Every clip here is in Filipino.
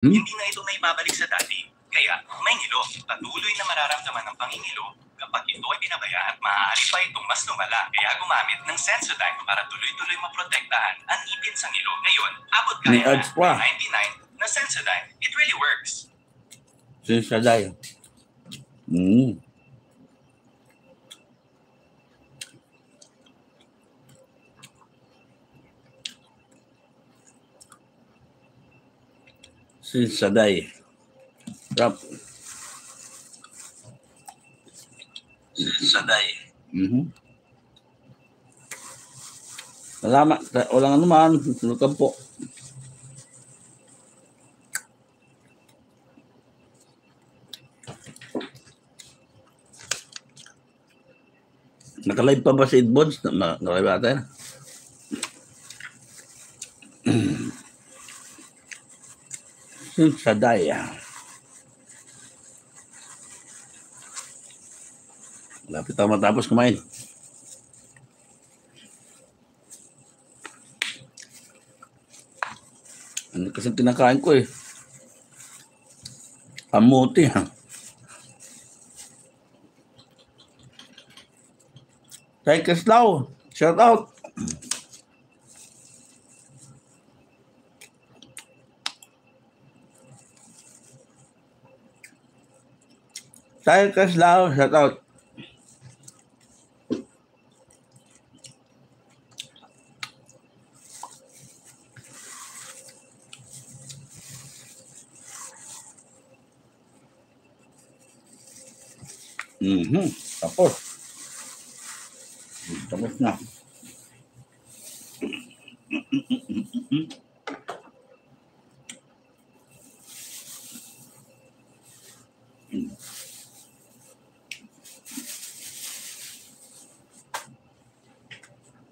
Hindi na ito may babalik sa dati. Kaya, may ngilo. Patuloy na mararamdaman ng pangingilo kapag ito ay binabaya at maaari pa itong mas lumala. Kaya gumamit ng Sensodyne para tuloy-tuloy maprotektahan ang ipin sa ngilo. Ngayon, abot kaya na 99 na Sensodyne. It really works. Sensodyne. Sensodyne. Rap. Sensodyne. Salamat. Walang anuman. Welcome po. Nakalive pa ba si Edbods? Nakalive ba tayo? Sensodyne. Lapit ako matapos kumain. Ano kasi tinakain ko eh. Amuti ha. Keslaw, shout out. Keslaw, shout out. Tapos. Tapos na.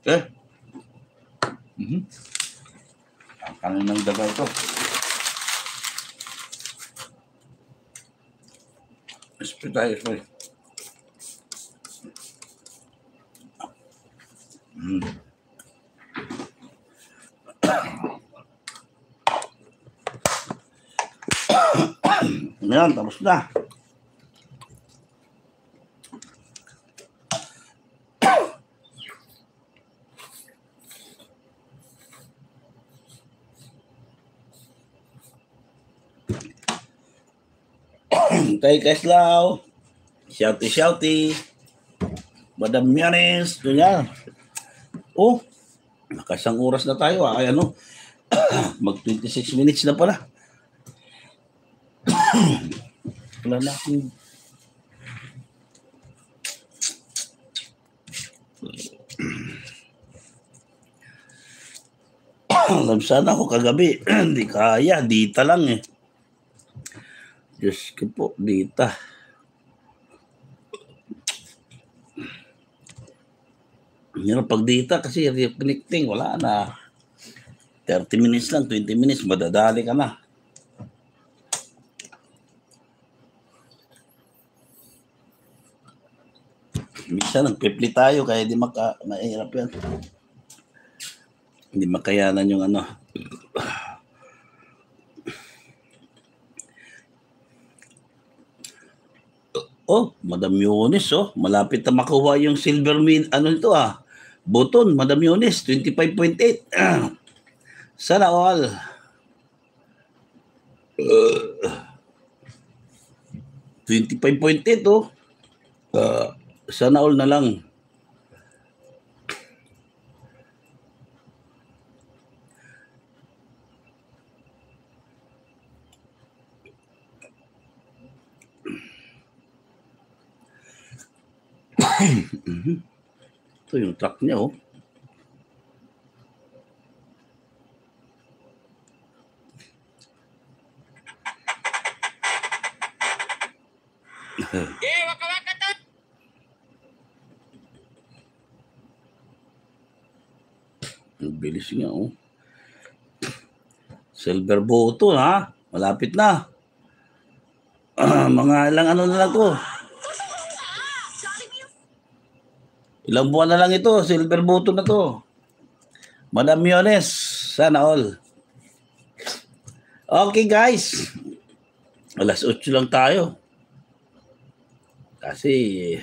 Okay. Kanin ng daga ito. Spray tayo, spray. Ayan, tapos na. Tay Keslaw, shouty, Madam Yanis, ganyan. Oh, nakasang oras na tayo. Ay ano, mag 26 minutes na pala. Wala na akong... Alam sana ako kagabi. Hindi kaya, dita lang eh. Diyos ko po, dita. Yan pag dita kasi reconnecting, wala na. 30 minutes lang, 20 minutes, madadali ka na. Minsan nagpipli tayo kaya di mahirap yan. Hindi makayanan yung ano. Oh, Madam Yunis, oh. Malapit na makuha yung silver ano ito Button, Madam Yunis, 25.8. Sana all. 25.8, oh. Sana all na lang. Ito yung truck niya, oh. Ang bilis nga, oh. Silver button, ha? Malapit na. Mga ilang ano na lang to. Ilang buwan na lang ito, silver button na to. Madam Yones, sana all. Okay guys, alas 8 lang tayo. Kasi